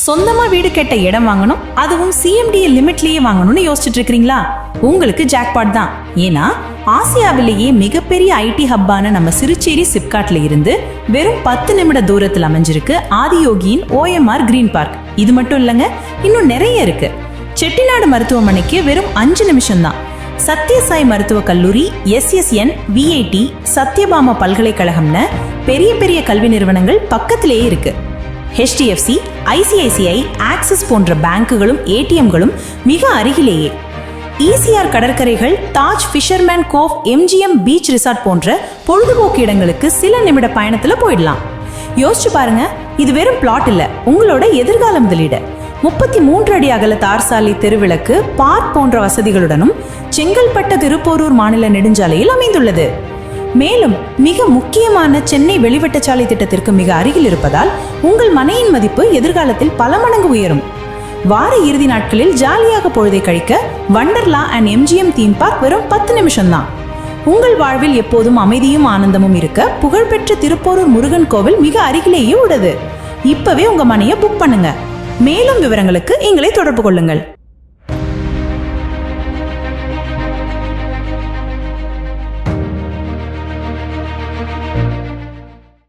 சொந்தமா வீடு கட்ட இடம் வாங்கணும், அதுவும் சிஎம்டிஏ லிமிட்லயே வாங்கணும்னு யோசிச்சுட்டு இருக்கீங்களா? உங்களுக்கு ஜாக்பாட் தான். ஏன்னா ஆசியாவிலேயே மிகப்பெரிய ஐடி ஹப்பான நம்ம சிறுச்சேரி சிப்காட்ல இருந்து வெறும் 10 நிமிட தூரத்தில் அமைஞ்சிருக்கு ஆதியோகியின் OMR கிரீன் பார்க். இது மட்டும் இல்லைங்க, இன்னும் நிறைய இருக்கு. செட்டிநாடு மருத்துவமனைக்கு வெறும் 5 நிமிஷம் தான். சத்யசாய் மருத்துவக் கல்லூரி, SSN, VIT, சத்யபாமா பல்கலைக்கழகம்னு பெரிய பெரிய கல்வி நிறுவனங்கள் பக்கத்திலேயே இருக்கு. HDFC, ICICI, ஆக்சிஸ் போன்ற பேங்குகளும் ATMகளும் மிக அருகிலேயே. ECR கடற்கரைகள், தாஜ் ஃபிஷர்மேன் கோவ், MGM பீச் ரிசார்ட் போன்ற பொழுதுபோக்கு இடங்களுக்கு சில நிமிட பயணத்துல போயிடலாம். யோசிச்சு பாருங்க, இது வெறும் பிளாட் இல்ல, உங்களோட எதிர்கால முதலீடு. 33 அடி அகல தார்சாலை, தெருவிளக்கு, பார்க் போன்ற வசதிகளுடனும் செங்கல்பட்டு திருப்போரூர் மாநில நெடுஞ்சாலையில் அமைந்துள்ளது. மேலும் மிக முக்கியமான சென்னை வெளிவட்டச்சாலை திட்டத்திற்கு மிக அருகில் இருப்பதால் உங்கள் மனையின் மதிப்பு எதிர்காலத்தில் பல மடங்கு உயரும். வார இறுதி நாட்களில் ஜாலியாக பொழுதை கழிக்க வண்டர்லா அண்ட் MGM தீம் பார்க் வெறும் 10 நிமிஷம் தான். உங்கள் வாழ்வில் எப்போதும் அமைதியும் ஆனந்தமும் இருக்க புகழ்பெற்ற திருப்போரூர் முருகன் கோவில் மிக அருகிலேயே உள்ளது. இப்பவே உங்க மனையை புக் பண்ணுங்க. மேலும் விவரங்களுக்கு எங்களை தொடர்பு கொள்ளுங்கள்.